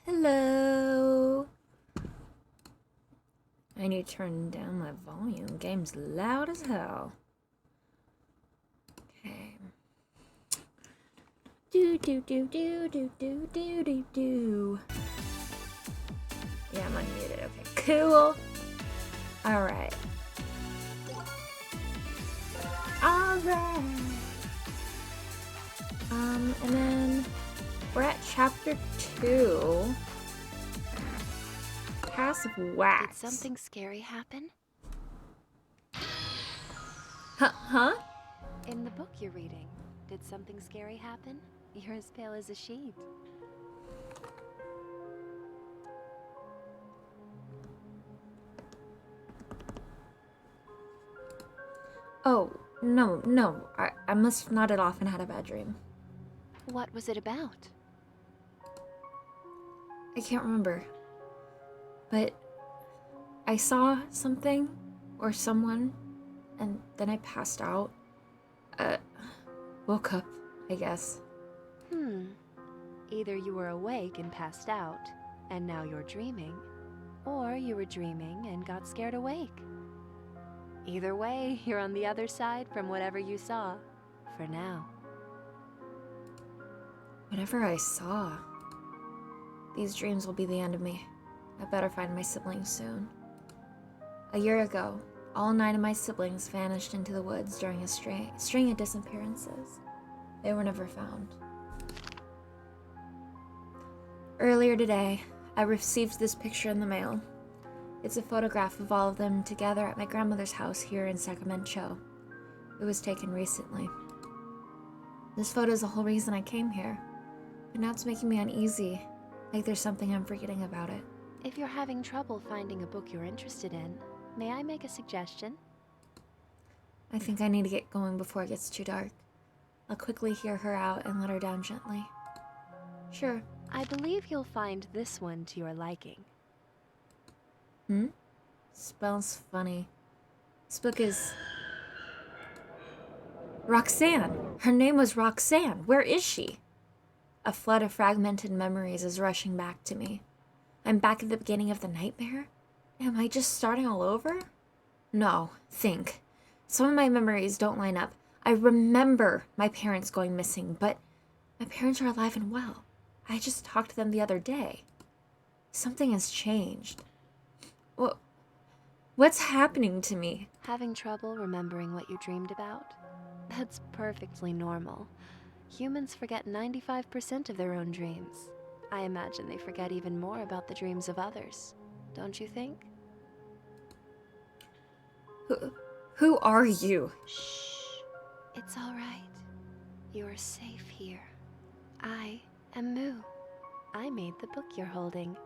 Hello. I need to turn down my volume. Game's loud as hell. Okay. Do do do do do do do do do. Yeah, I'm unmuted. Okay, cool. All right. All right. And then we're at chapter 2. Pass of Wax. Did something scary happen? Huh? In the book you're reading, did something scary happen? You're as pale as a sheet. Oh, no. I must have nodded off and had a bad dream. What was it about? I can't remember. But I saw something or someone, and then I passed out. Woke up, I guess. Either you were awake and passed out, and now you're dreaming, or you were dreaming and got scared awake. Either way, you're on the other side from whatever you saw, for now. Whatever I saw. These dreams will be the end of me. I better find my siblings soon. A year ago, all 9 of my siblings vanished into the woods during a string of disappearances. They were never found. Earlier today, I received this picture in the mail. It's a photograph of all of them together at my grandmother's house here in Sacramento. It was taken recently. This photo is the whole reason I came here, but now it's making me uneasy, like there's something I'm forgetting about it. If you're having trouble finding a book you're interested in, may I make a suggestion? I think I need to get going before it gets too dark. I'll quickly hear her out and let her down gently. Sure. I believe you'll find this one to your liking. Spells funny. This book is... Roxanne! Her name was Roxanne! Where is she? A flood of fragmented memories is rushing back to me. I'm back at the beginning of the nightmare? Am I just starting all over? No, think. Some of my memories don't line up. I remember my parents going missing, but my parents are alive and well. I just talked to them the other day. Something has changed. What's happening to me? Having trouble remembering what you dreamed about? That's perfectly normal. Humans forget 95% of their own dreams. I imagine they forget even more about the dreams of others. Don't you think? Who are you? Shh. It's all right. You're safe here. I am Moo. I made the book you're holding.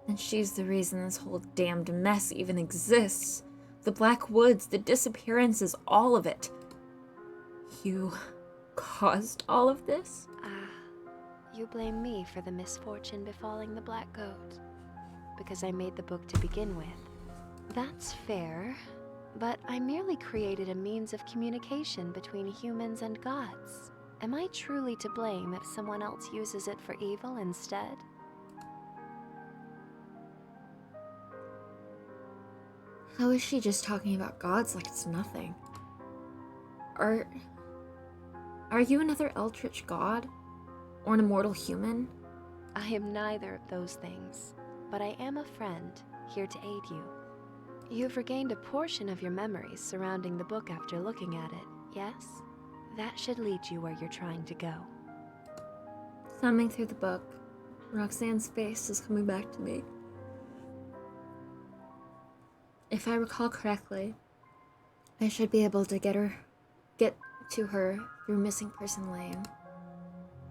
And she's the reason this whole damned mess even exists. The Black Woods, the disappearances, all of it. You caused all of this? You blame me for the misfortune befalling the Black Goat. Because I made the book to begin with. That's fair, but I merely created a means of communication between humans and gods. Am I truly to blame if someone else uses it for evil instead? How is she just talking about gods like it's nothing? Are you another eldritch god? Or an immortal human? I am neither of those things, but I am a friend, here to aid you. You've regained a portion of your memories surrounding the book after looking at it, yes? That should lead you where you're trying to go. Thumbing through the book, Roxanne's face is coming back to me. If I recall correctly, I should be able to get to her through Missing Person Lane.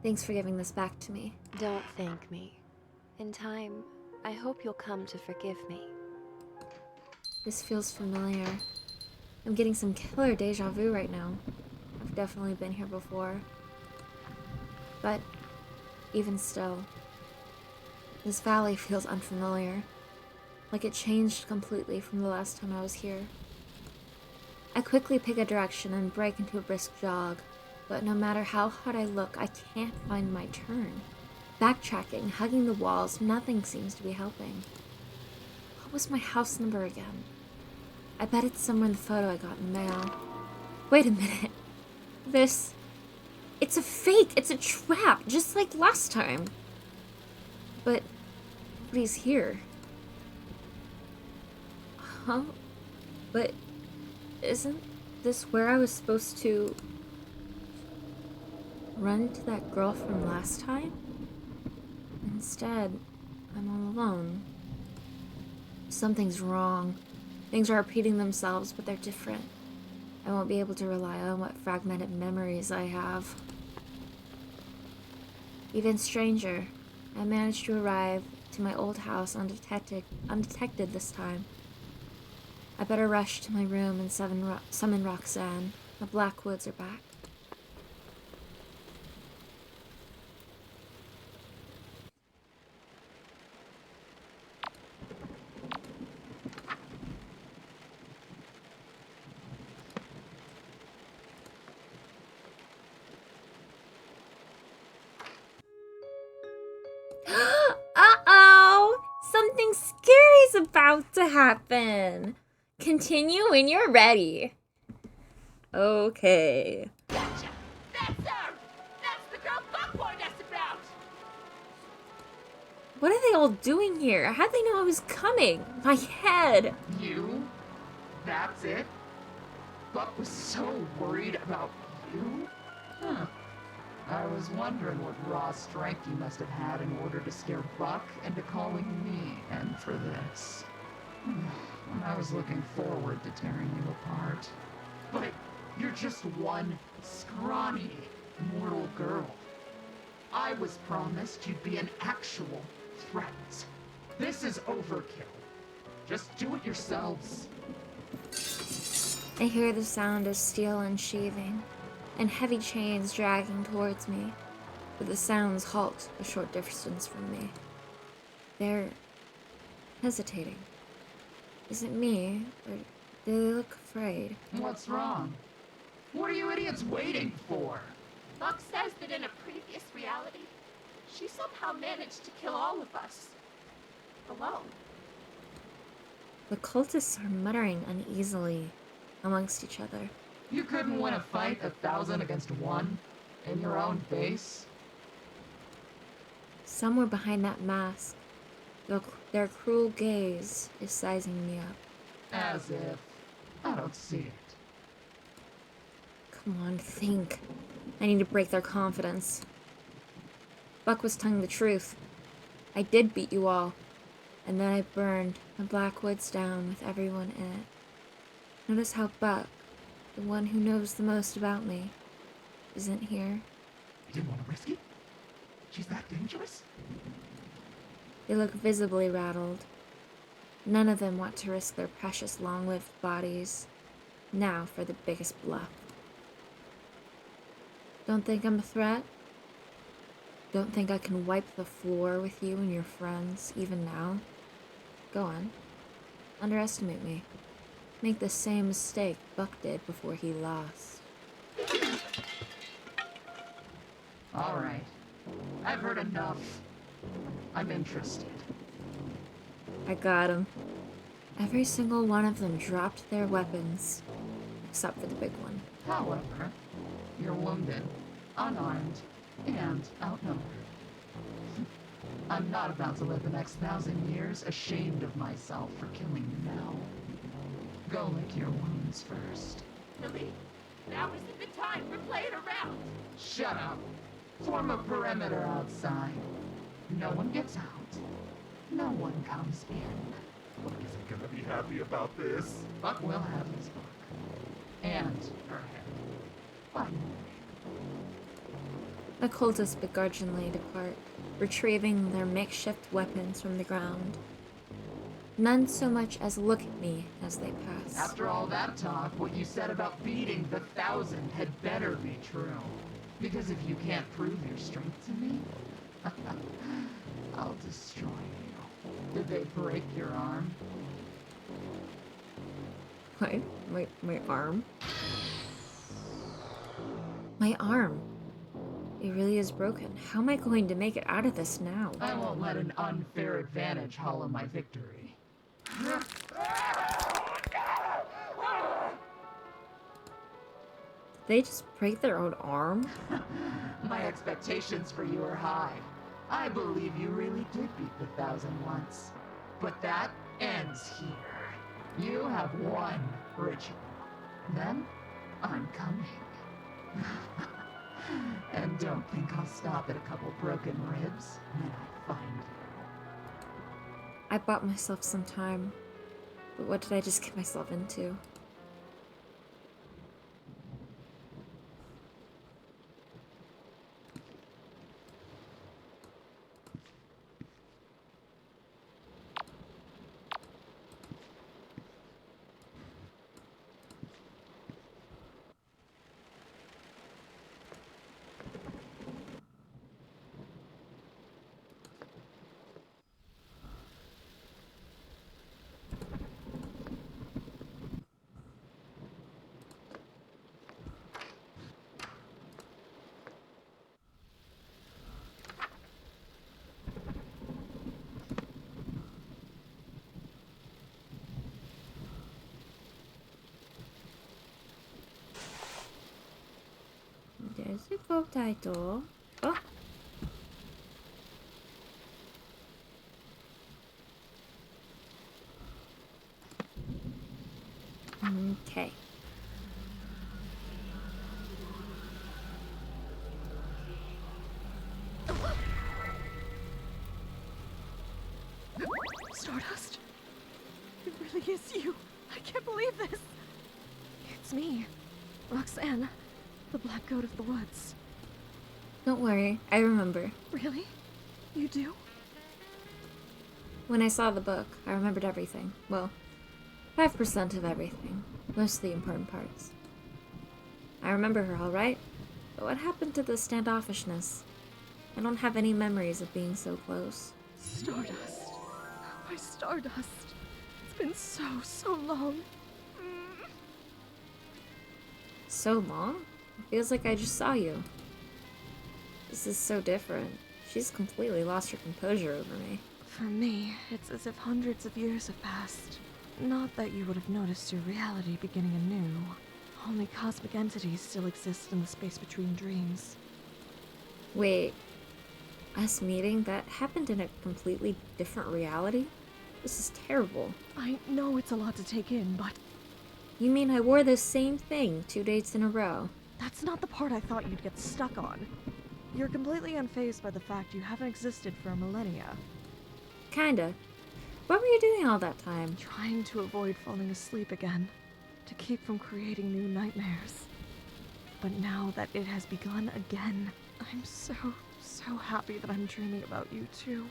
Thanks for giving this back to me. Don't thank me. In time, I hope you'll come to forgive me. This feels familiar. I'm getting some killer deja vu right now. I've definitely been here before. But even still, this valley feels unfamiliar. Like it changed completely from the last time I was here. I quickly pick a direction and break into a brisk jog, but no matter how hard I look, I can't find my turn. Backtracking, hugging the walls, nothing seems to be helping. What was my house number again? I bet it's somewhere in the photo I got in the mail. Wait a minute. It's a fake. It's a trap, just like last time. But nobody's here. Huh? But isn't this where I was supposed to run into that girl from last time? Instead, I'm all alone. Something's wrong. Things are repeating themselves, but they're different. I won't be able to rely on what fragmented memories I have. Even stranger, I managed to arrive to my old house undetected this time. I better rush to my room and summon Roxanne. The Blackwoods are back. Uh-oh! Something scary's about to happen. Continue when you're ready. Okay. Gotcha! That's her! That's the girl Buck warned us about! What are they all doing here? How'd they know I was coming? My head! You? That's it? Buck was so worried about you? Huh. I was wondering what raw strength you must have had in order to scare Buck into calling me in for this. When I was looking forward to tearing you apart. But you're just one scrawny, mortal girl. I was promised you'd be an actual threat. This is overkill. Just do it yourselves. I hear the sound of steel unsheathing and heavy chains dragging towards me, but the sounds halt a short distance from me. They're hesitating. Is it me, or do they look afraid? What's wrong? What are you idiots waiting for? Buck says that in a previous reality, she somehow managed to kill all of us. Alone. The cultists are muttering uneasily amongst each other. You couldn't win a fight 1,000 against 1 in your own base? Somewhere behind that mask, their cruel gaze is sizing me up. As if I don't see it. Come on, think. I need to break their confidence. Buck was telling the truth. I did beat you all, and then I burned the Blackwoods down with everyone in it. Notice how Buck, the one who knows the most about me, isn't here. You didn't want to risk it? She's that dangerous? They look visibly rattled. None of them want to risk their precious long-lived bodies. Now for the biggest bluff. Don't think I'm a threat? Don't think I can wipe the floor with you and your friends, even now? Go on. Underestimate me. Make the same mistake Buck did before he lost. All right. I've heard enough. I'm interested. I got him. Every single one of them dropped their weapons, except for the big one. However, you're wounded, unarmed, and outnumbered. I'm not about to live the next 1,000 years ashamed of myself for killing you now. Go lick your wounds first. Lily, now isn't the time for playing around. Shut up. Form a perimeter outside. No one gets out. No one comes in. Buck isn't gonna be happy about this. Buck will have his book. And her head. Finally. The cultists begrudgingly depart, retrieving their makeshift weapons from the ground. None so much as look at me as they pass. After all that talk, what you said about beating the 1,000 had better be true. Because if you can't prove your strength to me, I'll destroy you. Did they break your arm? My arm? My arm. It really is broken. How am I going to make it out of this now? I won't let an unfair advantage hollow my victory. They just break their own arm? My expectations for you are high. I believe you really did beat the 1,000 once. But that ends here. You have one ritual. Then, I'm coming. And don't think I'll stop at a couple broken ribs when I find you. I bought myself some time. But what did I just get myself into? There's a go title. Oh! Okay. Stardust? It really is you. I can't believe this. It's me, Roxanne, the Black Goat of the Woods. Don't worry, I remember. Really? You do? When I saw the book, I remembered everything. Well, 5% of everything. Most of the important parts. I remember her all right, but what happened to the standoffishness? I don't have any memories of being so close. Stardust. My Stardust. It's been so long. So long? It feels like I just saw you. This is so different. She's completely lost her composure over me. For me, it's as if hundreds of years have passed. Not that you would have noticed your reality beginning anew. Only cosmic entities still exist in the space between dreams. Wait, us meeting? That happened in a completely different reality? This is terrible. I know it's a lot to take in, but You mean I wore the same thing 2 dates in a row? that's not the part I thought you'd get stuck on. You're completely unfazed by the fact you haven't existed for a millennia. Kinda. What were you doing all that time? Trying to avoid falling asleep again, to keep from creating new nightmares. But now that it has begun again, I'm so happy that I'm dreaming about you too.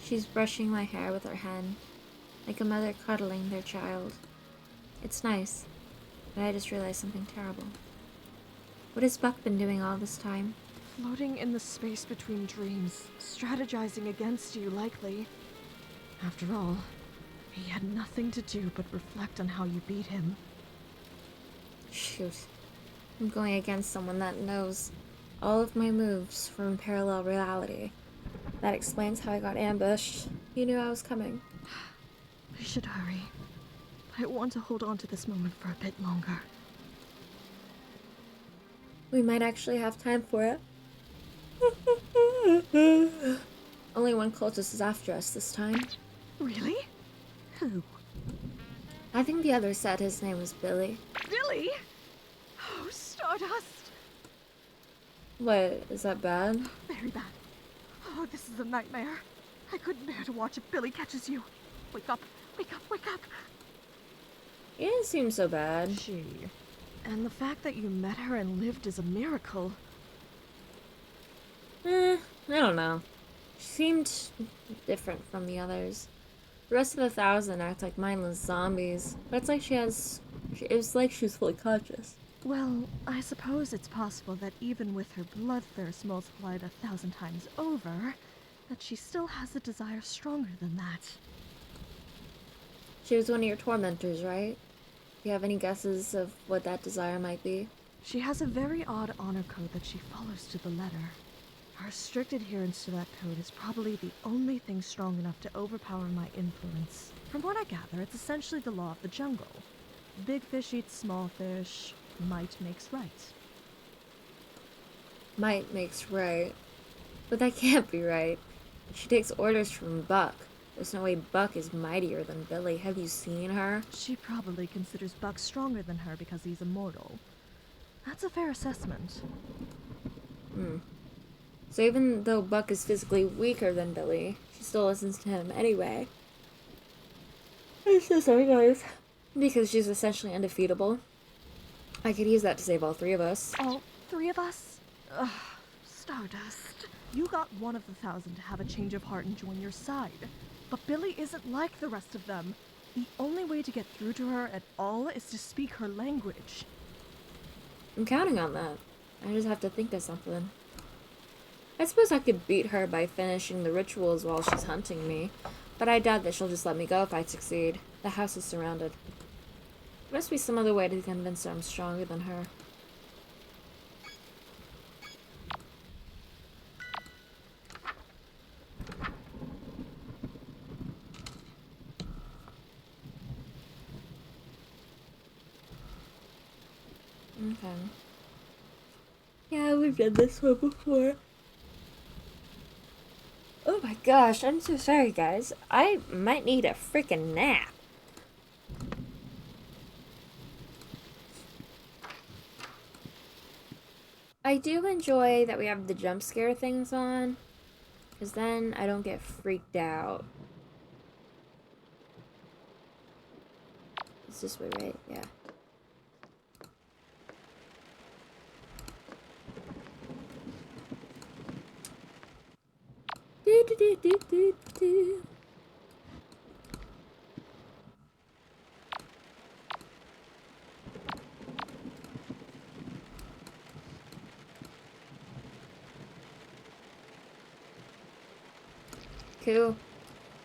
She's brushing my hair with her hand, like a mother cuddling their child. It's nice, but I just realized something terrible. What has Buck been doing all this time? Floating in the space between dreams, strategizing against you likely. After all, he had nothing to do but reflect on how you beat him. Shoot. I'm going against someone that knows all of my moves from parallel reality. That explains how I got ambushed. He knew I was coming. I should hurry. I want to hold on to this moment for a bit longer. We might actually have time for it. Only one cultist is after us this time. Really? Who? I think the other said his name was Billy. Billy? Oh, Stardust! What, is that bad? Very bad. Oh, this is a nightmare. I couldn't bear to watch if Billy catches you. Wake up, wake up, wake up! It didn't seem so bad. She. And the fact that you met her and lived is a miracle. I don't know. She seemed different from the others. The rest of the 1,000 act like mindless zombies, but it's like it was like she was fully conscious. Well, I suppose it's possible that even with her bloodthirst multiplied 1,000 times over, that she still has a desire stronger than that. She was one of your tormentors, right? Do you have any guesses of what that desire might be? She has a very odd honor code that she follows to the letter. Her strict adherence to that code is probably the only thing strong enough to overpower my influence. From what I gather, it's essentially the law of the jungle. Big fish eats small fish. Might makes right. Might makes right. But that can't be right. She takes orders from Buck. There's no way Buck is mightier than Billy. Have you seen her? She probably considers Buck stronger than her because he's immortal. That's a fair assessment. So even though Buck is physically weaker than Billy, she still listens to him anyway. It's just so nice. Because she's essentially undefeatable. I could use that to save all three of us. All three of us? Ugh, Stardust. You got one of the 1,000 to have a change of heart and join your side. But Billy isn't like the rest of them. The only way to get through to her at all is to speak her language. I'm counting on that. I just have to think of something. I suppose I could beat her by finishing the rituals while she's hunting me, but I doubt that she'll just let me go if I succeed. The house is surrounded. There must be some other way to convince her I'm stronger than her. Okay. Yeah, we've done this one before. Oh my gosh, I'm so sorry, guys. I might need a freaking nap. I do enjoy that we have the jump scare things on, because then I don't get freaked out. It's this way, right? Yeah. Do, do, do, do, do, do. Cool.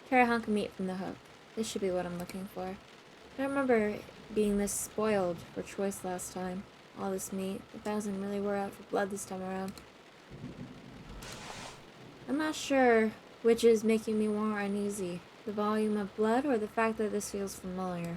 Try a hunk of meat from the hook. This should be what I'm looking for. I don't remember being this spoiled for choice last time. All this meat. The 1,000 really were out for blood this time around. I'm not sure which is making me more uneasy. The volume of blood or the fact that this feels familiar.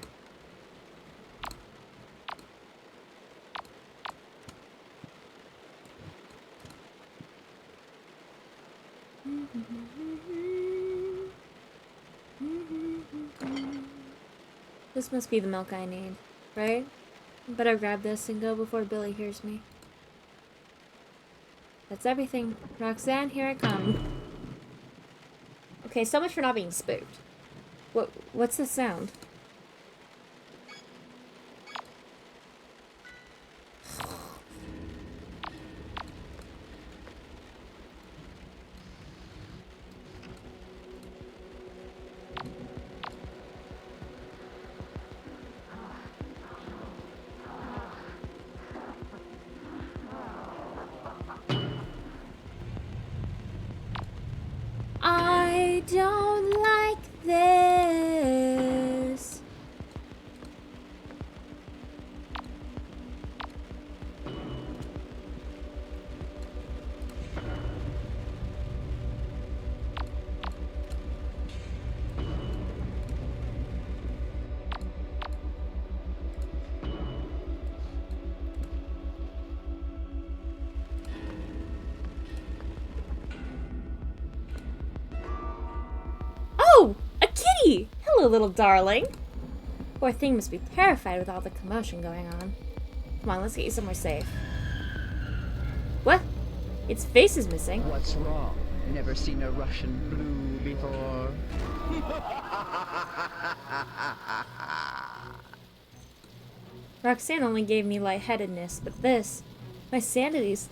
This must be the milk I need, right? Better grab this and go before Billy hears me. That's everything. Roxanne, here I come. Okay, so much for not being spooked. What's the sound? I don't like this. Oh, a kitty! Hello, little darling. Poor thing must be terrified with all the commotion going on. Come on, let's get you somewhere safe. What? Its face is missing. What's wrong? Never seen a Russian blue before? Roxanne only gave me lightheadedness, but this, my sanity's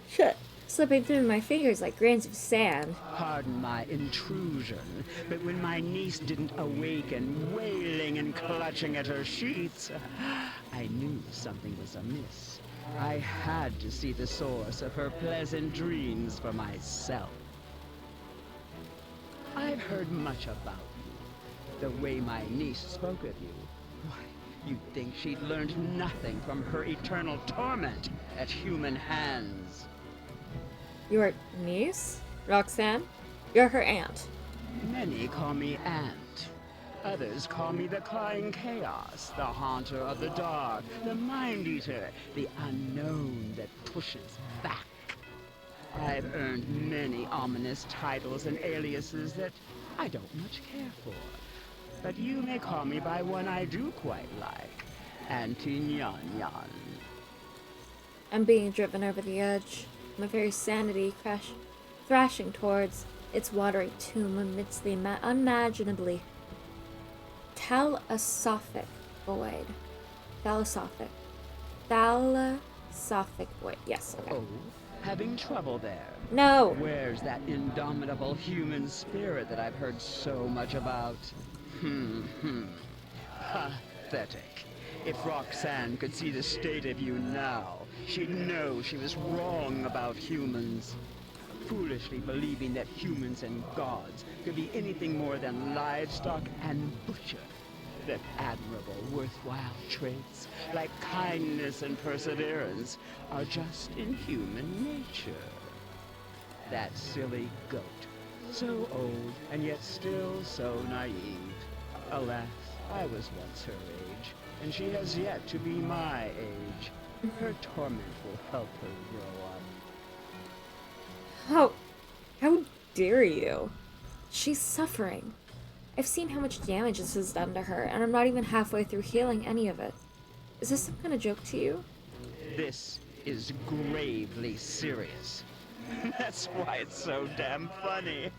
shit, slipping through my fingers like grains of sand. Pardon my intrusion, but when my niece didn't awaken, wailing and clutching at her sheets, I knew something was amiss. I had to see the source of her pleasant dreams for myself. I've heard much about you. The way my niece spoke of you. Why, You'd think she'd learned nothing from her eternal torment at human hands. Your niece? Roxanne? You're her aunt. Many call me Ant. Others call me the Clawing Chaos, the Haunter of the Dark, the Mind Eater, the Unknown that pushes back. I've earned many ominous titles and aliases that I don't much care for. But you may call me by one I do quite like, Auntie Nyan Nyan. I'm being driven over the edge. My very sanity thrashing towards its watery tomb amidst the unimaginably thalasophic void. Thalasophic. Thalasophic void. Yes, okay. Oh, having trouble there? No! Where's that indomitable human spirit that I've heard so much about? Pathetic. If Roxanne could see the state of you now, she'd know she was wrong about humans. Foolishly believing that humans and gods could be anything more than livestock and butcher. That admirable, worthwhile traits, like kindness and perseverance, are just in human nature. That silly goat. So old, and yet still so naive. Alas, I was once her age, and she has yet to be my age. Her torment will help her grow up. How dare you? She's suffering. I've seen how much damage this has done to her, and I'm not even halfway through healing any of it. Is this some kind of joke to you? This is gravely serious. That's why it's so damn funny.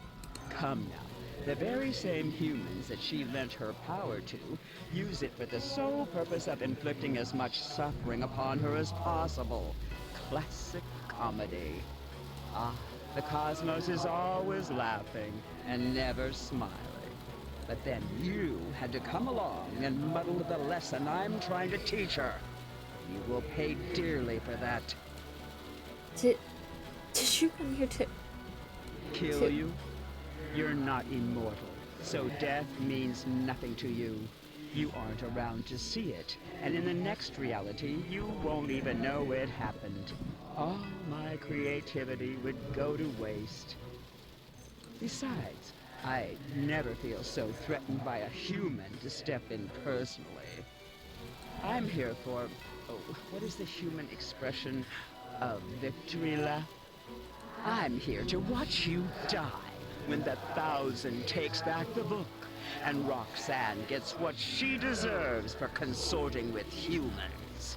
Come now. The very same humans that she lent her power to use it for the sole purpose of inflicting as much suffering upon her as possible. Classic comedy. Ah, the cosmos is always laughing and never smiling. But then you had to come along and muddle the lesson I'm trying to teach her. You will pay dearly for that. Did you come here to... Kill you? You're not immortal, so death means nothing to you. You aren't around to see it, and in the next reality, you won't even know it happened. All my creativity would go to waste. Besides, I never feel so threatened by a human to step in personally. I'm here for, what is the human expression? A victory lap? I'm here to watch you die when the 1,000 takes back the book, and Roxanne gets what she deserves for consorting with humans.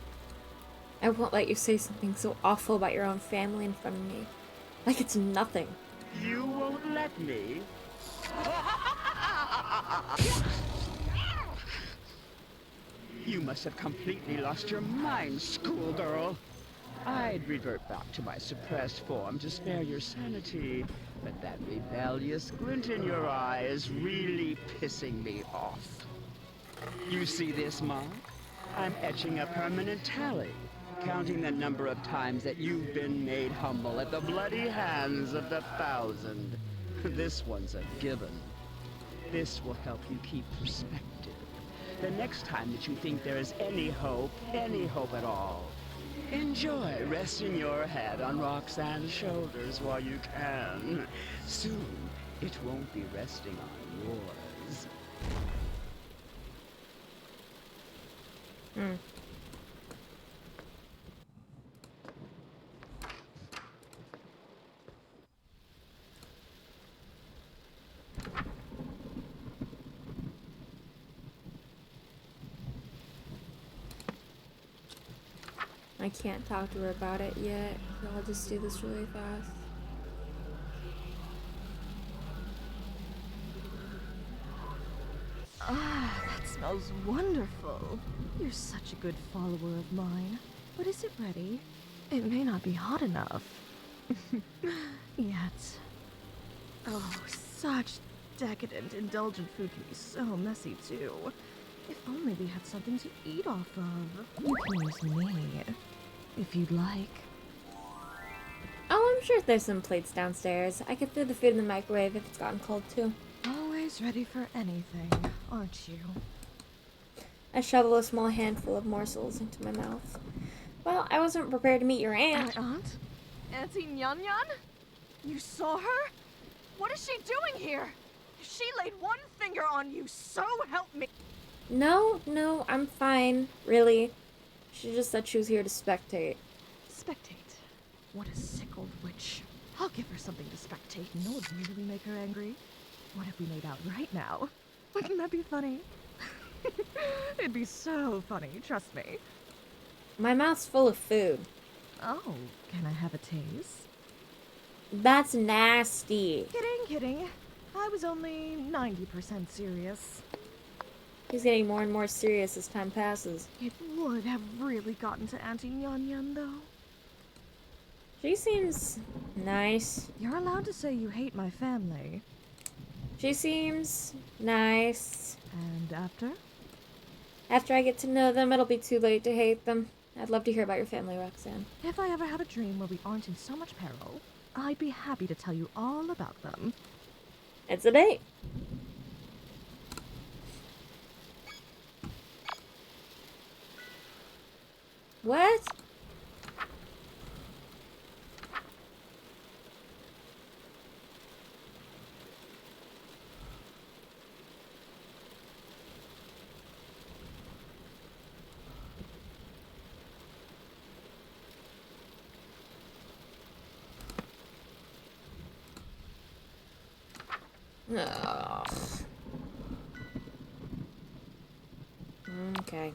I won't let you say something so awful about your own family in front of me. Like it's nothing. You won't let me? You must have completely lost your mind, schoolgirl. I'd revert back to my suppressed form to spare your sanity, but that rebellious glint in your eye is really pissing me off. You see this mark? I'm etching a permanent tally, counting the number of times that you've been made humble at the bloody hands of the 1,000. This one's a given. This will help you keep perspective. The next time that you think there is any hope at all, enjoy resting your head on Roxanne's shoulders while you can. Soon, it won't be resting on yours. I can't talk to her about it yet, so I'll just do this really fast. Ah, that smells wonderful. You're such a good follower of mine. But is it ready? It may not be hot enough. Yet. Oh, such decadent, indulgent food can be so messy too. If only we had something to eat off of. You can use me, if you'd like. Oh, I'm sure there's some plates downstairs. I could throw the food in the microwave if it's gotten cold too. Always ready for anything, aren't you? I shovel a small handful of morsels into my mouth. Well, I wasn't prepared to meet your aunt. My aunt? Auntie Nyan Nyan? You saw her? What is she doing here? She laid one finger on you, so help me. No, I'm fine, really. She just said she was here to spectate. Spectate? What a sick old witch. I'll give her something to spectate. You know what would really make her angry? What if we made out right now? Wouldn't that be funny? It'd be so funny, trust me. My mouth's full of food. Oh, can I have a taste? That's nasty. Kidding. I was only 90% serious. He's getting more and more serious as time passes. It would have really gotten to Auntie Nyan Nyan, though. She seems nice. You're allowed to say you hate my family. She seems nice. And after? After I get to know them, it'll be too late to hate them. I'd love to hear about your family, Roxanne. If I ever have a dream where we aren't in so much peril, I'd be happy to tell you all about them. It's a date. What? Ugh. Okay.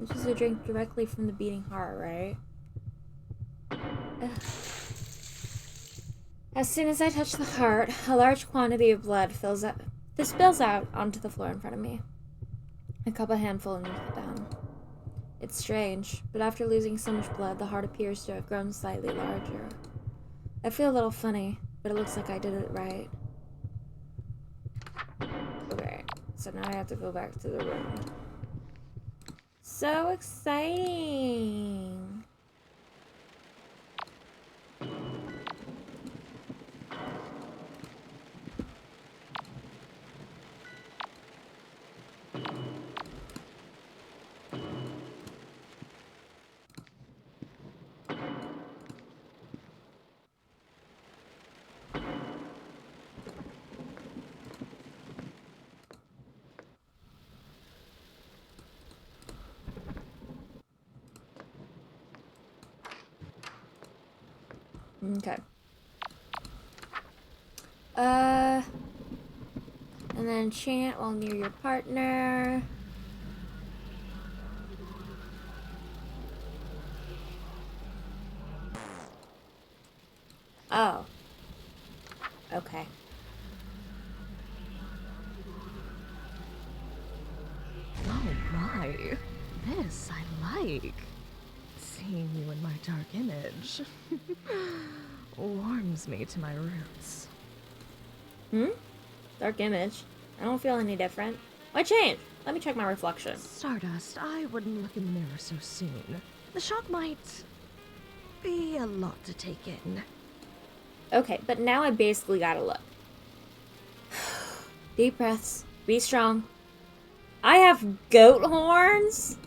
This is a drink directly from the beating heart, right? Ugh. As soon as I touch the heart, a large quantity of blood spills out onto the floor in front of me. I cup a handful and lift it down. It's strange, but after losing so much blood, the heart appears to have grown slightly larger. I feel a little funny, but it looks like I did it right. Okay, so now I have to go back to the room. So exciting! Okay. And then chant while near your partner. Oh. Okay. Oh my, this I like. Seeing you in my dark image warms me to my roots. Dark image. I don't feel any different. Why change? Let me check my reflection. Stardust, I wouldn't look in the mirror so soon. The shock might be a lot to take in. Okay, but now I basically gotta look. Deep breaths. Be strong. I have goat horns?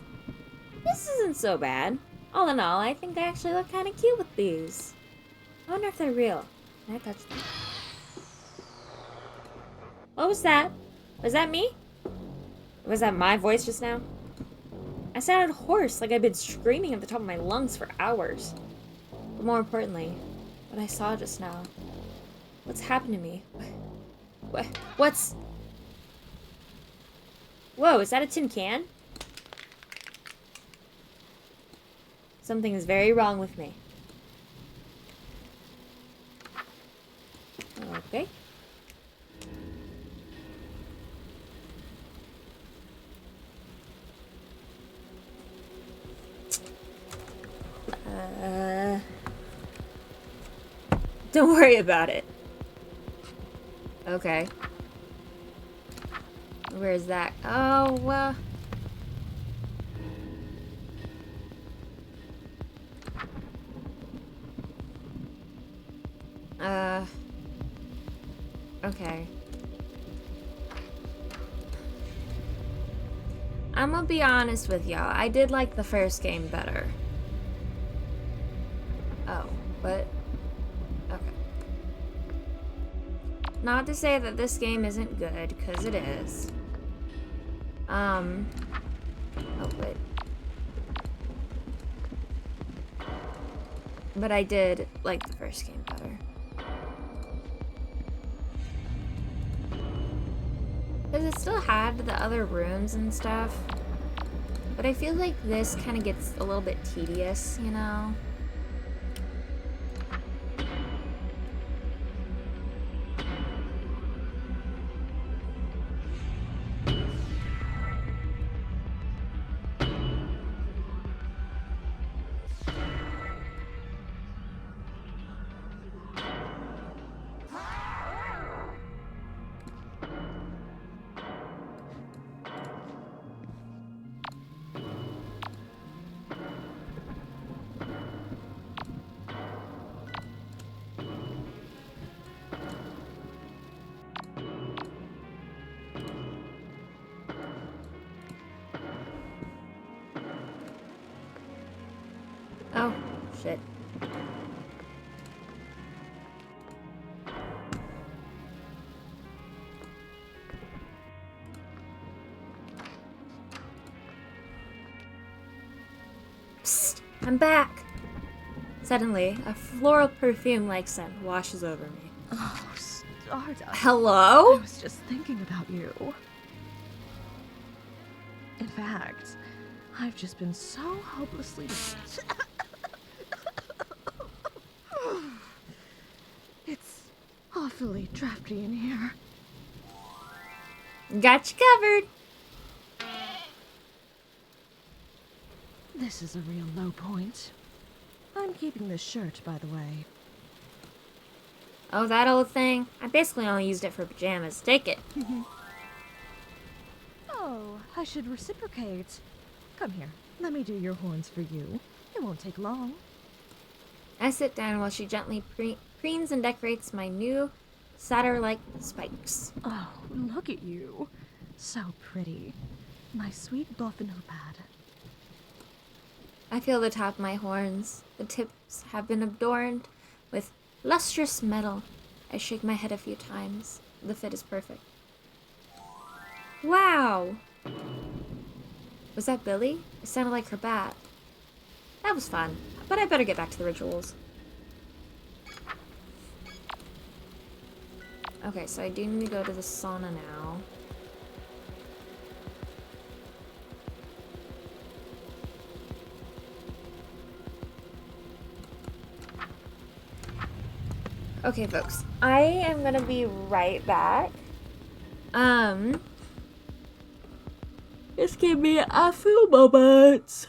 This isn't so bad. All in all, I think I actually look kind of cute with these. I wonder if they're real. Can I touch them? What was that? Was that me? Was that my voice just now? I sounded hoarse, like I'd been screaming at the top of my lungs for hours. But more importantly, what I saw just now. What's happened to me? What's... Whoa, is that a tin can? Something is very wrong with me. Okay. Don't worry about it. Okay. Where is that? Oh, okay. I'm gonna be honest with y'all. I did like the first game better. Oh, but... Okay. Not to say that this game isn't good, because it is. Oh, wait. But I did like the first game better. Because it still had the other rooms and stuff. But I feel like this kind of gets a little bit tedious, you know? Oh, shit. Psst, I'm back. Suddenly, a floral perfume-like scent washes over me. Oh, Stardust. Hello? I was just thinking about you. In fact, I've just been so hopelessly... It's awfully drafty in here. Got you covered. This is a real low point. I'm keeping this shirt, by the way. Oh, that old thing? I basically only used it for pajamas. Take it. Oh, I should reciprocate. Come here, let me do your horns for you. It won't take long. I sit down while she gently preens and decorates my new satyr-like spikes. Oh, look at you. So pretty. My sweet Gothenopad. I feel the top of my horns. The tips have been adorned with lustrous metal. I shake my head a few times. The fit is perfect. Wow! Was that Billy? It sounded like her bat. That was fun, but I better get back to the rituals. Okay, so I do need to go to the sauna now. Okay, folks, I am gonna be right back. Just give me a few moments.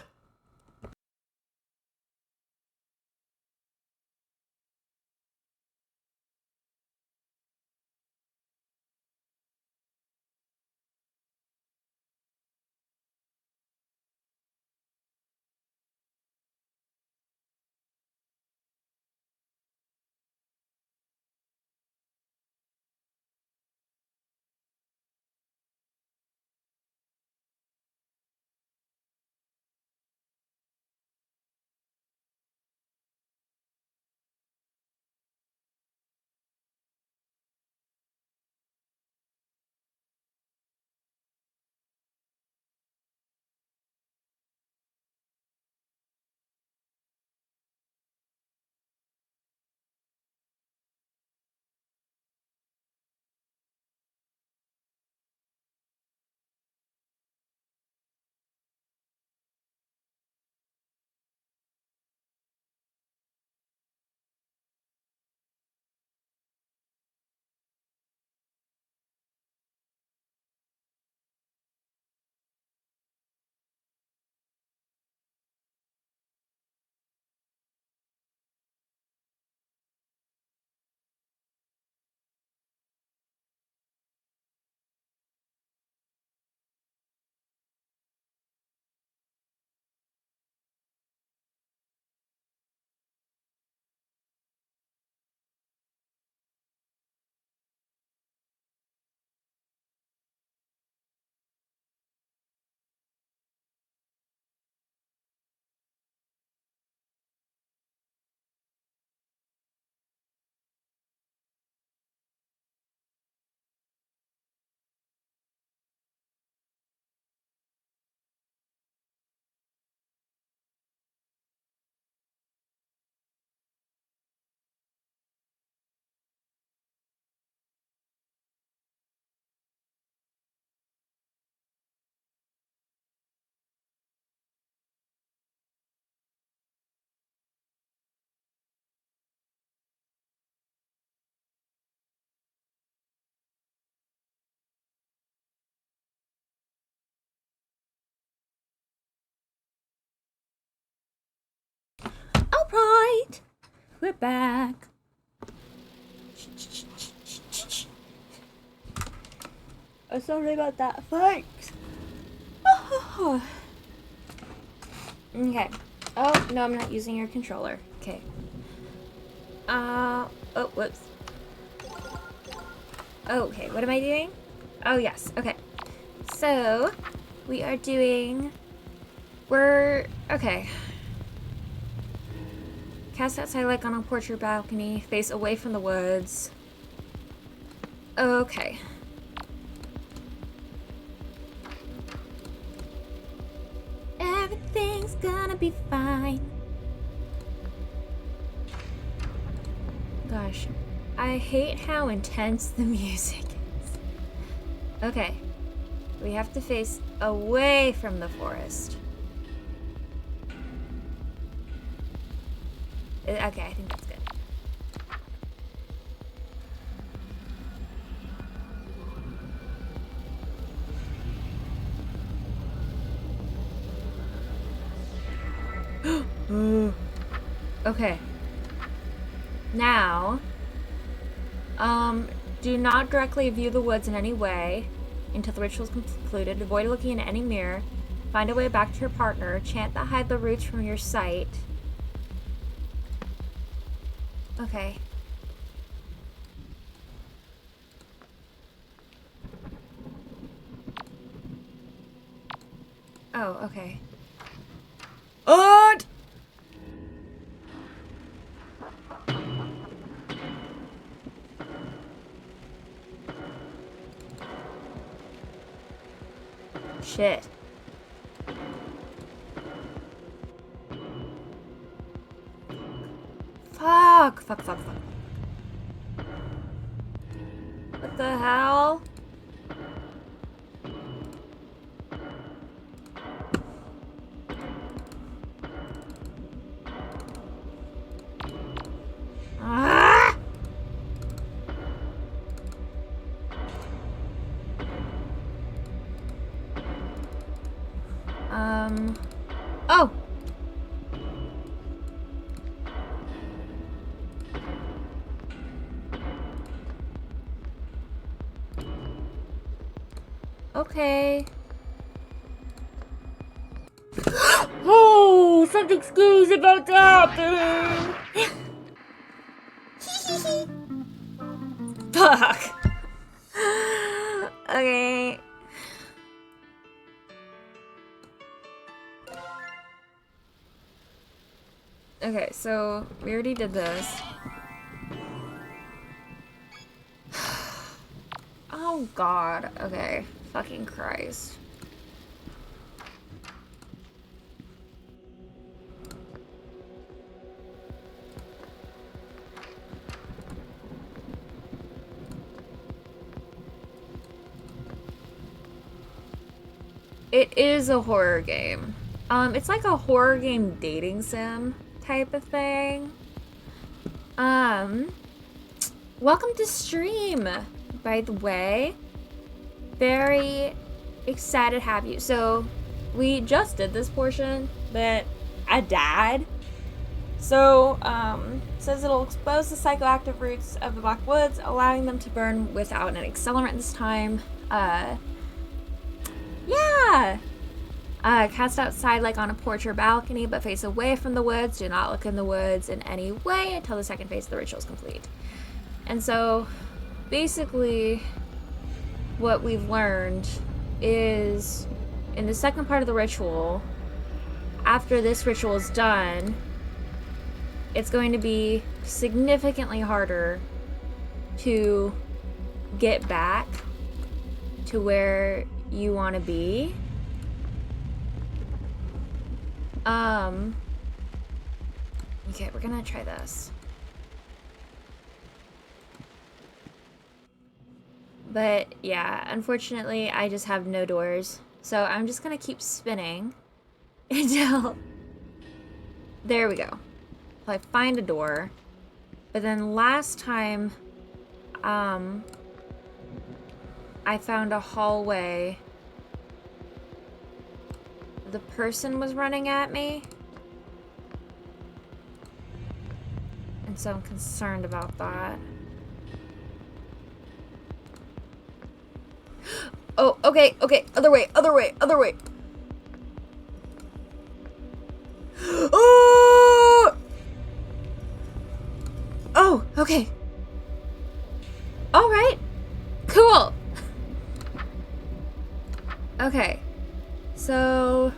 we're back. Oh, sorry about that, folks. Okay. Oh, no, I'm not using your controller. Okay. Oh, whoops. Okay, what am I doing? Oh, yes. Okay. So, okay. Cast outside like on a porch or balcony, face away from the woods. Okay. Everything's gonna be fine. Gosh, I hate how intense the music is. Okay. We have to face away from the forest. Okay, I think that's good. Okay. Now, do not directly view the woods in any way until the ritual is concluded. Avoid looking in any mirror. Find a way back to your partner. Chant that hide the roots from your sight. Okay. Oh, okay. What? Shit. Fuck. What the hell? Ah! Oh! Okay. Oh, something screwy's about to happen! Fuck. Okay. Okay, so we already did this. Oh god. Okay. Fucking Christ. It is a horror game. It's like a horror game dating sim type of thing. Welcome to stream, by the way. Very excited to have you. So, we just did this portion, but I died. So, says it'll expose the psychoactive roots of the black woods, allowing them to burn without an accelerant this time. Yeah! Cast outside like on a porch or balcony, but face away from the woods. Do not look in the woods in any way until the second phase of the ritual is complete. And so, basically, what we've learned is, in the second part of the ritual, after this ritual is done, it's going to be significantly harder to get back to where you want to be. Okay, we're gonna try this. But yeah, unfortunately, I just have no doors. So I'm just gonna keep spinning until... There we go. Till I find a door. But then last time, I found a hallway. The person was running at me. And so I'm concerned about that. Oh, okay, okay. Other way, other way, other way. Oh! Oh, okay. All right. Cool. Okay. So...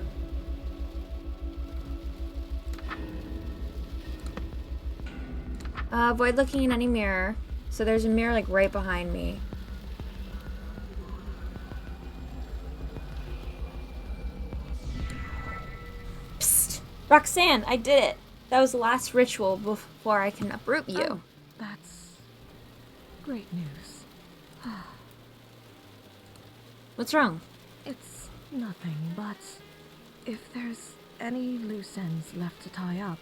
avoid looking in any mirror. So there's a mirror, like, right behind me. Psst! Roxanne, I did it! That was the last ritual before I can uproot you. Oh, that's great news. What's wrong? It's nothing, but if there's any loose ends left to tie up,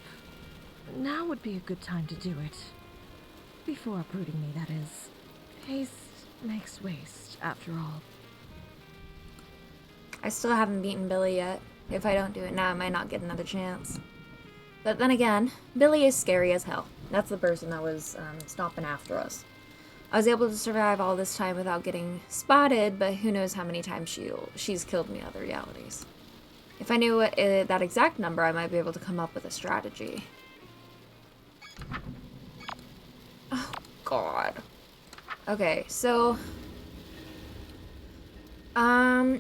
now would be a good time to do it. Before uprooting me, that is. Haste makes waste, after all. I still haven't beaten Billy yet. If I don't do it now, I might not get another chance. But then again, Billy is scary as hell. That's the person that was stomping after us. I was able to survive all this time without getting spotted, but who knows how many times she's killed me in other realities. If I knew that exact number, I might be able to come up with a strategy. Oh, God. Okay, so...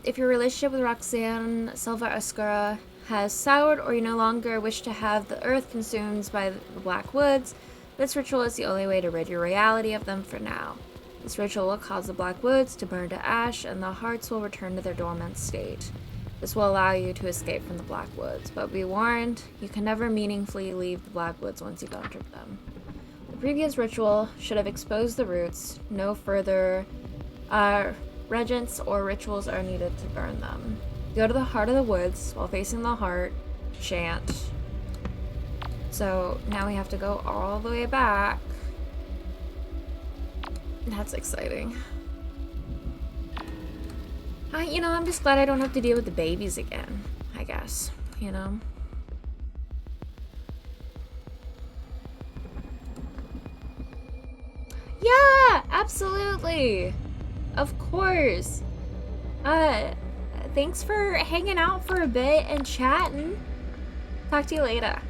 if your relationship with Roxanne Silva Oscura has soured or you no longer wish to have the earth consumed by the Black Woods, this ritual is the only way to rid your reality of them for now. This ritual will cause the Black Woods to burn to ash and the hearts will return to their dormant state. This will allow you to escape from the Black Woods, but be warned, you can never meaningfully leave the Black Woods once you've entered them. The previous ritual should have exposed the roots. No further regents or rituals are needed to burn them. Go to the heart of the woods while facing the heart. Chant. So now we have to go all the way back. That's exciting. You know, I'm just glad I don't have to deal with the babies again, I guess, you know? Yeah, absolutely. Of course. Thanks for hanging out for a bit and chatting. Talk to you later.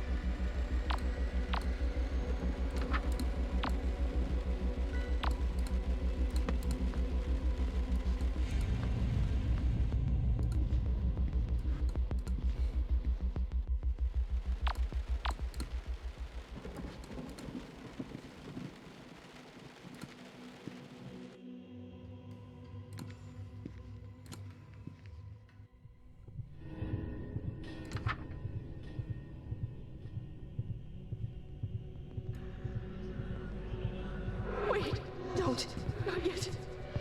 Wait, don't. Not yet.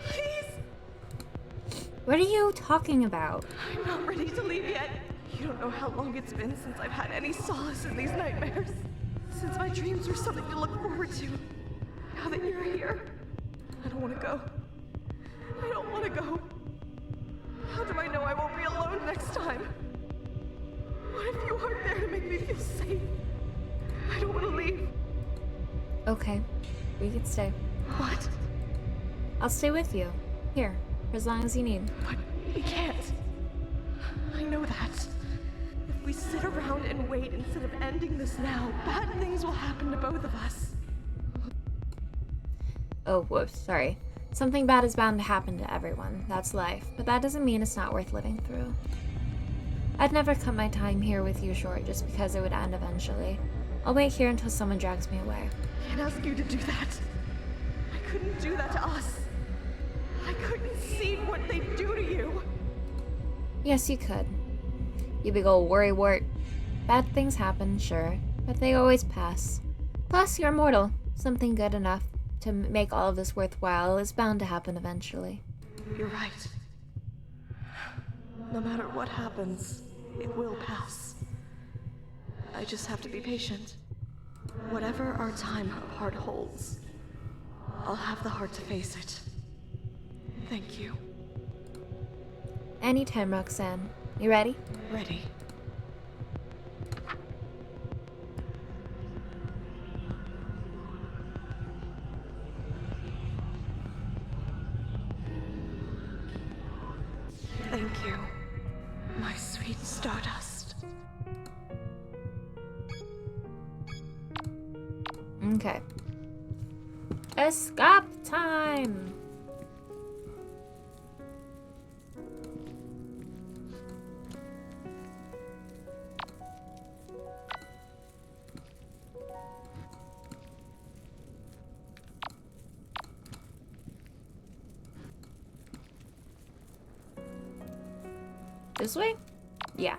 Please. What are you talking about? I'm not ready to leave yet. You don't know how long it's been since I've had any solace in these nightmares. Since my dreams were something to look forward to. Now that you're here, I don't want to go. I don't want to go. How do I know I won't be alone next time? What if you aren't there to make me feel safe? I don't want to leave. Okay, we can stay. What? I'll stay with you. Here, for as long as you need. But we can't. I know that. If we sit around and wait instead of ending this now, bad things will happen to both of us. Oh, whoops, sorry. Something bad is bound to happen to everyone. That's life. But that doesn't mean it's not worth living through. I'd never cut my time here with you short just because it would end eventually. I'll wait here until someone drags me away. I can't ask you to do that. I couldn't do that to us. I couldn't see what they do to you. Yes, you could. You big ol' worrywart. Bad things happen, sure, but they always pass. Plus, you're mortal. Something good enough to make all of this worthwhile is bound to happen eventually. You're right. No matter what happens, it will pass. I just have to be patient. Whatever our time apart holds, I'll have the heart to face it. Thank you. Anytime, Roxanne. You ready? Ready. Thank you, my sweet Stardust. Okay. Escape time! This way? Yeah.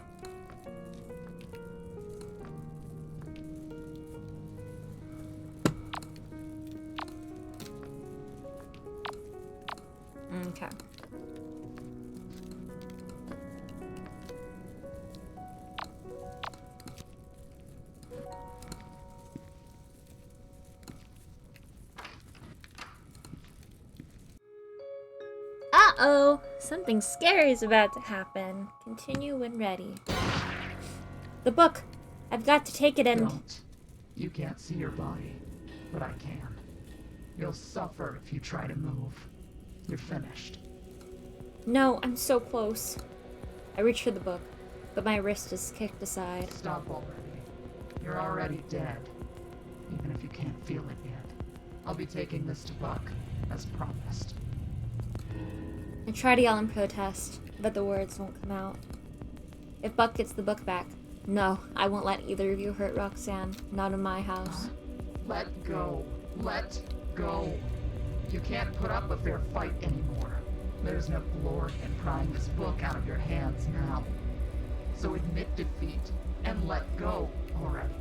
Okay. Uh-oh! Something scary is about to happen. Continue when ready. The book! I've got to take it and... Don't. You can't see your body, but I can. You'll suffer if you try to move. You're finished. No, I'm so close. I reach for the book, but my wrist is kicked aside. Stop already. You're already dead. Even if you can't feel it yet. I'll be taking this to Buck, as promised. I try to yell in protest, but the words won't come out. If Buck gets the book back, no, I won't let either of you hurt Roxanne. Not in my house. Let go. Let go. You can't put up a fair fight anymore. There's no glory in prying this book out of your hands now. So admit defeat and let go already.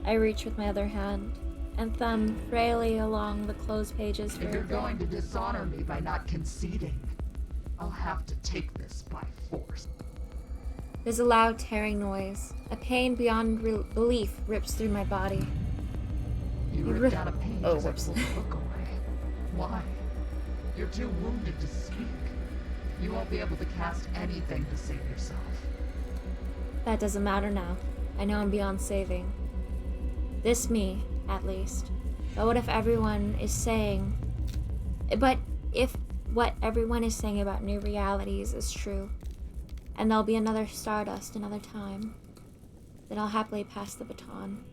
I reach with my other hand and thumb frailly along the closed pages for If you're going to dishonor me by not conceding, I'll have to take this by force. There's a loud tearing noise. A pain beyond belief rips through my body. You ripped out a page Oh, as I whoops. pulled the book away. Why? You're too wounded to speak. You won't be able to cast anything to save yourself. That doesn't matter now. I know I'm beyond saving. This me, at least. But what if everyone is saying... But if what everyone is saying about new realities is true, and there'll be another Stardust another time, then I'll happily pass the baton.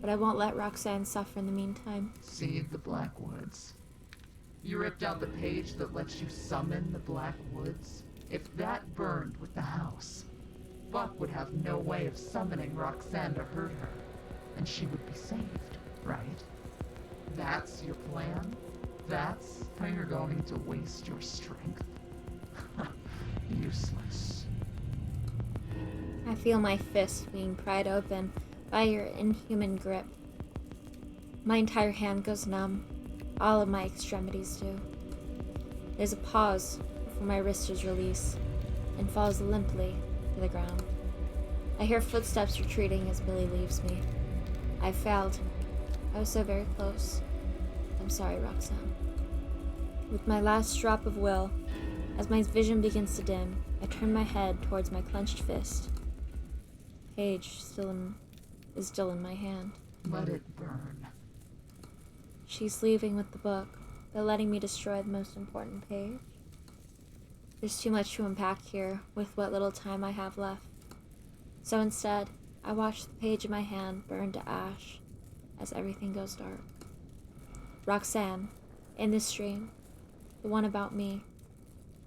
But I won't let Roxanne suffer in the meantime. See the Black Woods. You ripped out the page that lets you summon the Black Woods. If that burned with the house, Buck would have no way of summoning Roxanne to hurt her, and she would be saved, right? That's your plan? That's how you're going to waste your strength? Useless. I feel my fist being pried open by your inhuman grip. My entire hand goes numb. All of my extremities do. There's a pause before my wrist is released and falls limply to the ground. I hear footsteps retreating as Billy leaves me. I failed. I was so very close. I'm sorry, Roxanne. With my last drop of will, as my vision begins to dim, I turn my head towards my clenched fist. Page is still in my hand. Let it burn. She's leaving with the book, but letting me destroy the most important page. There's too much to unpack here with what little time I have left. So instead, I watch the page in my hand burn to ash as everything goes dark. Roxanne, in this dream, the one about me,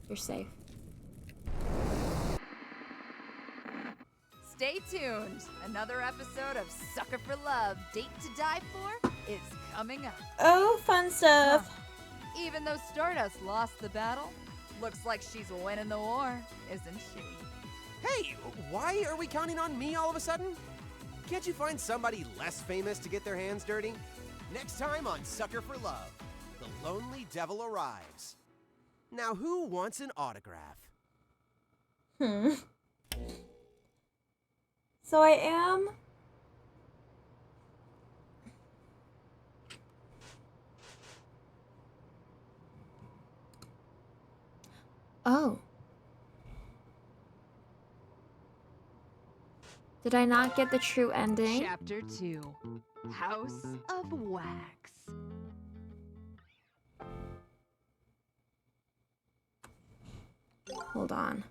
you're safe. Stay tuned. Another episode of Sucker for Love, Date to Die For is coming up. Oh, fun stuff. Even though Stardust lost the battle, looks like she's winning the war, isn't she? Hey, why are we counting on me all of a sudden? Can't you find somebody less famous to get their hands dirty? Next time on Sucker for Love, the lonely devil arrives. Now who wants an autograph? So I am... Oh. Did I not get the true ending? Chapter 2, House of Wax. Hold on.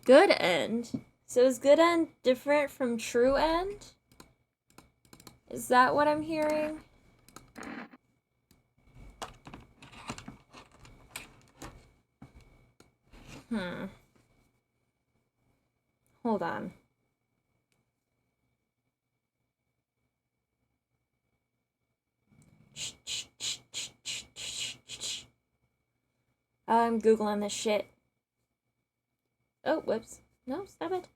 Good end. So is good end different from true end? Is that what I'm hearing? Hold on. I'm Googling this shit. Oh, whoops. No, stop it.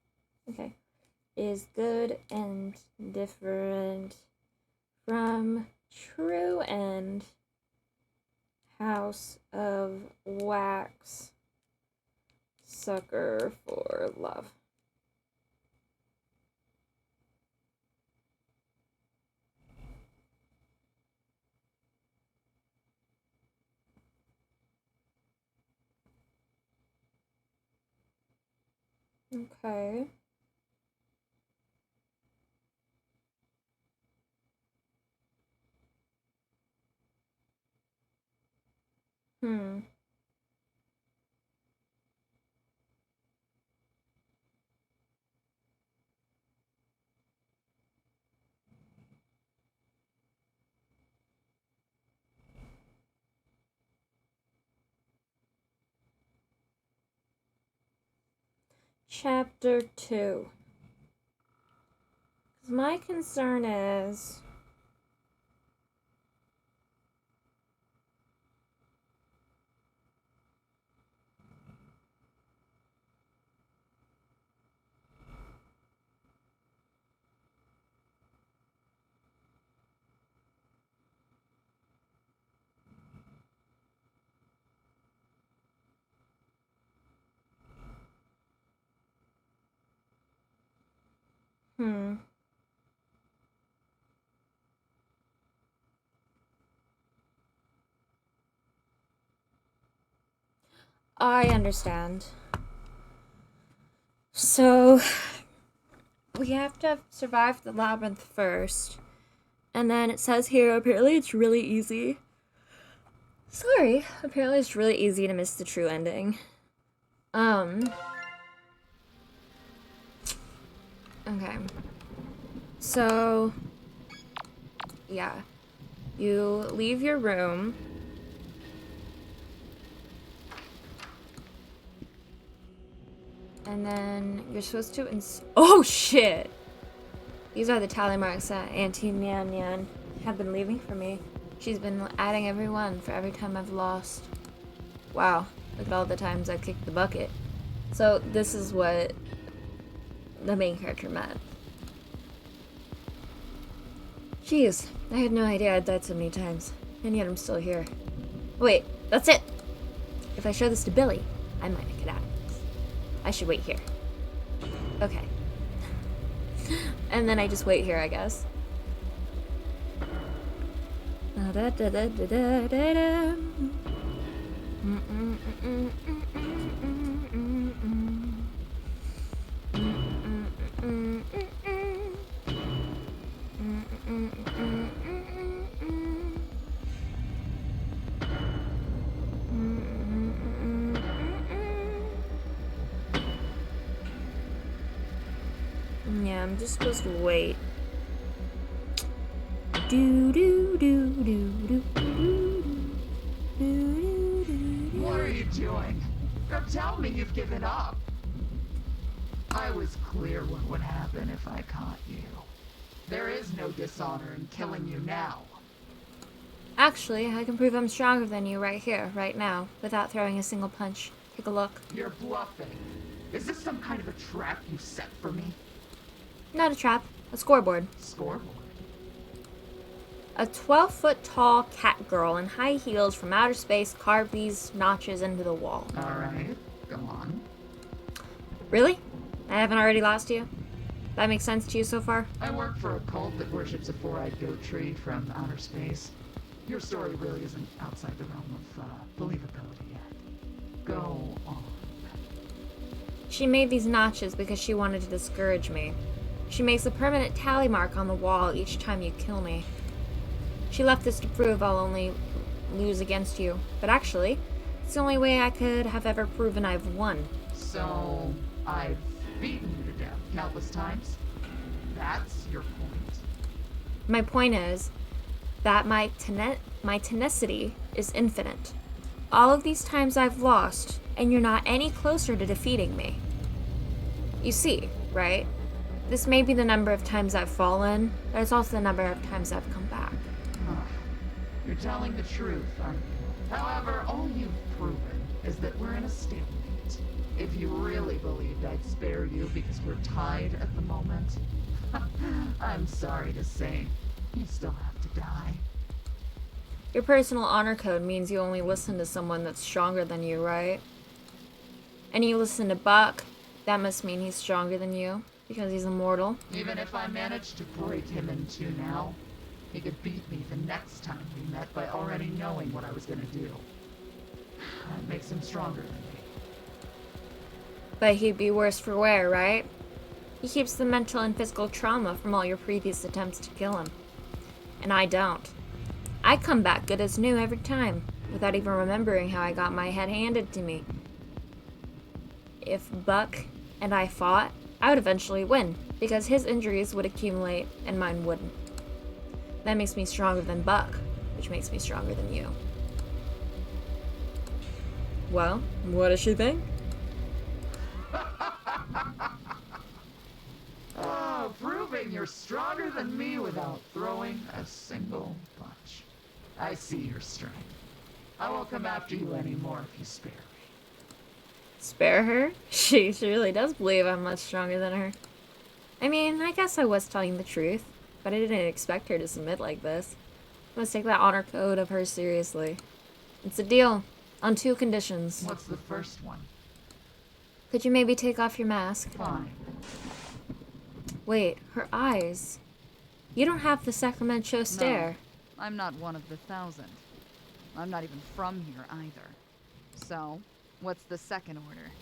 Okay. Is good and different from true and House of Wax. Sucker for love. Okay. Hmm. Chapter 2. My concern is... I understand. So, we have to survive the labyrinth first. And then it says here, apparently it's really easy. Sorry, apparently it's really easy to miss the true ending. Okay. So, yeah. You leave your room. And then you're supposed to oh shit! These are the tally marks that Auntie Nyan Nyan have been leaving for me. She's been adding every one for every time I've lost. Wow, look at all the times I kicked the bucket. So this is what the main character meant. Jeez, I had no idea I'd died so many times. And yet I'm still here. Wait, that's it! If I show this to Billy, I might make it out. I should wait here. Okay. And then I just wait here, I guess. Yeah, I'm just supposed to wait. What are you doing? Don't tell me you've given up. I was clear what would happen if I caught you. There is no dishonor in killing you now. Actually, I can prove I'm stronger than you right here, right now, without throwing a single punch. Take a look. You're bluffing. Is this some kind of a trap you set for me? Not a trap, a scoreboard. Scoreboard? A 12-foot tall cat girl in high heels from outer space carved these notches into the wall. Alright, go on. Really? I haven't already lost you? That makes sense to you so far? I work for a cult that worships a four-eyed goat tree from outer space. Your story really isn't outside the realm of believability yet. Go on. She made these notches because she wanted to discourage me. She makes a permanent tally mark on the wall each time you kill me. She left this to prove I'll only lose against you. But actually, it's the only way I could have ever proven I've won. So, I've beaten you to death countless times? That's your point? My point is that my tenacity is infinite. All of these times I've lost, and you're not any closer to defeating me. You see, right? This may be the number of times I've fallen, but it's also the number of times I've come back. Huh. You're telling the truth, aren't you? However, all you've proven is that we're in a stalemate. If you really believed I'd spare you because we're tied at the moment, I'm sorry to say, you still have to die. Your personal honor code means you only listen to someone that's stronger than you, right? And you listen to Buck, that must mean he's stronger than you, because he's immortal. Even if I managed to break him in two now, he could beat me the next time we met by already knowing what I was gonna do. That makes him stronger than me. But he'd be worse for wear, right? He keeps the mental and physical trauma from all your previous attempts to kill him. And I don't. I come back good as new every time, without even remembering how I got my head handed to me. If Buck and I fought, I would eventually win, because his injuries would accumulate and mine wouldn't. That makes me stronger than Buck, which makes me stronger than you. Well, what does she think? Oh, proving you're stronger than me without throwing a single punch. I see your strength. I won't come after you anymore if you spare me. Spare her? She really does believe I'm much stronger than her. I mean, I guess I was telling the truth, but I didn't expect her to submit like this. I must take that honor code of hers seriously. It's a deal, on 2 conditions. What's the first one? Could you maybe take off your mask? Fine. Wait, her eyes. You don't have the Sacramento stare. No, I'm not one of the 1,000. I'm not even from here either. So, what's the second order?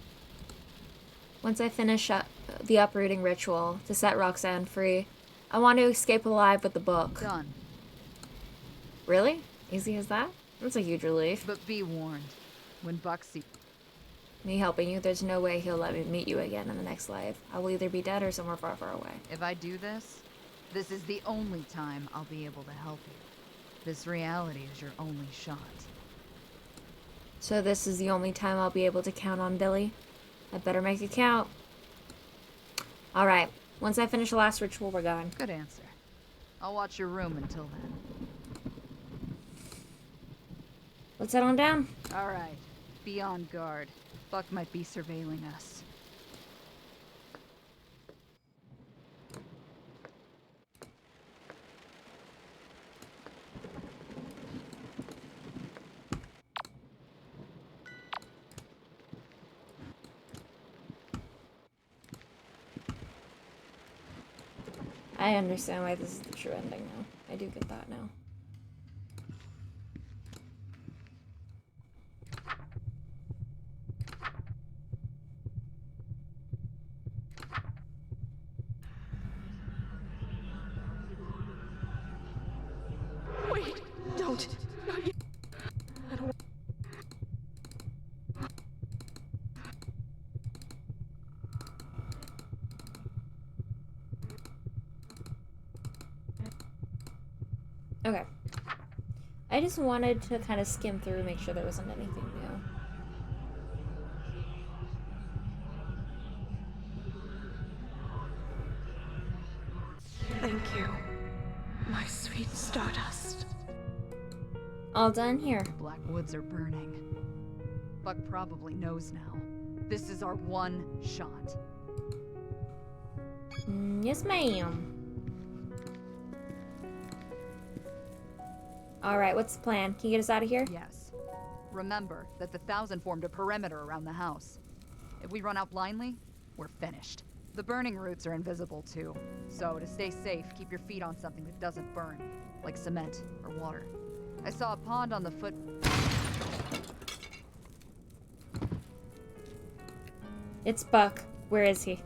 Once I finish up the uprooting ritual to set Roxanne free, I want to escape alive with the book. Done. Really? Easy as that? That's a huge relief. But be warned, when Buck sees Me helping you, there's no way he'll let me meet you again in the next life. I will either be dead or somewhere far, far away. if I do this, this is the only time I'll be able to help you. This reality is your only shot. So this is the only time I'll be able to count on Billy? I better make it count. Alright, once I finish the last ritual, we're gone. Good answer. I'll watch your room until then. Let's head on down. Alright, be on guard. Buck might be surveilling us. I understand why this is the true ending now. I do get that now. Wait, don't. Not yet. I don't. Okay. I just wanted to kind of skim through, make sure there wasn't anything new. Thank you, my sweet Stardust. All done here. Black woods are burning. Buck probably knows now. This is our one shot. Yes, ma'am. Alright, what's the plan? Can you get us out of here? Yes. Remember that the 1,000 formed a perimeter around the house. If we run out blindly, we're finished. The burning roots are invisible too, so to stay safe, keep your feet on something that doesn't burn, like cement or water. I saw a pond on the foot. It's Buck. Where is he?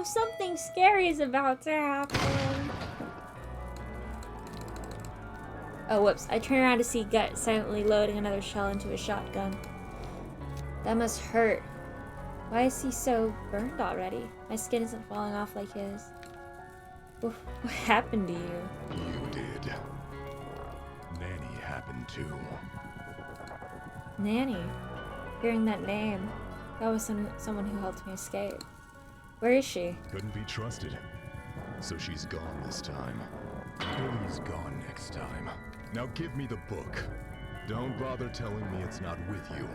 something scary is about to happen. Oh, whoops. I turn around to see Gut silently loading another shell into a shotgun. That must hurt. Why is he so burned already? My skin isn't falling off like his. What happened to you? You did. Nanny happened too. Nanny. Hearing that name, that was someone who helped me escape. Where is she? Couldn't be trusted. So she's gone this time. Billy's gone next time. Now give me the book. Don't bother telling me it's not with you.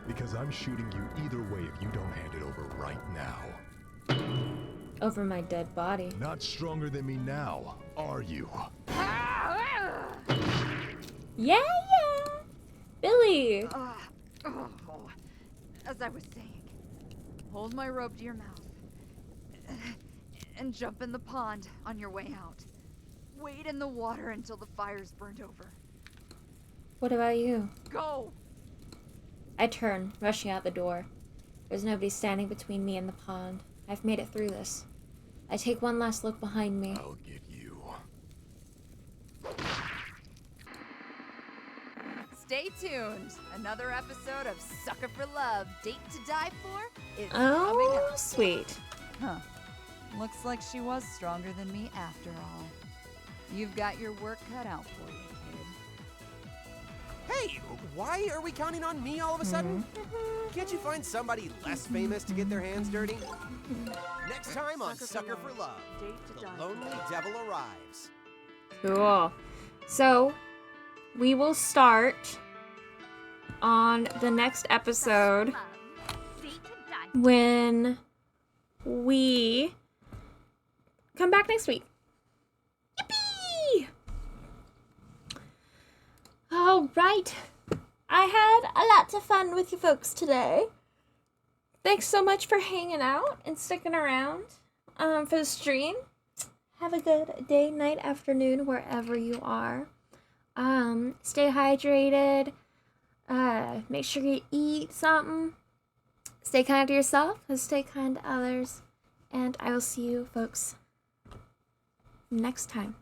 Because I'm shooting you either way if you don't hand it over right now. Over my dead body. Not stronger than me now, are you? Yeah! Billy! As I was saying, hold my rope to your mouth. And jump in the pond on your way out. Wade in the water until the fire's burned over. What about you? Go! I turn, rushing out the door. There's nobody standing between me and the pond. I've made it through this. I take one last look behind me. I'll get you. Stay tuned. Another episode of Sucker for Love, Date to Die For is coming Oh, up. sweet. Huh. Looks like she was stronger than me after all. You've got your work cut out for you, kid. Hey, why are we counting on me all of a sudden? Can't you find somebody less famous to get their hands dirty? Next time on Sucker for Love, the Lonely Devil Arrives. Cool. So, we will start on the next episode when we come back next week. Yippee! All right. I had a lot of fun with you folks today. Thanks so much for hanging out and sticking around for the stream. Have a good day, night, afternoon, wherever you are. Stay hydrated. Make sure you eat something. Stay kind to yourself and stay kind to others. And I will see you folks next time.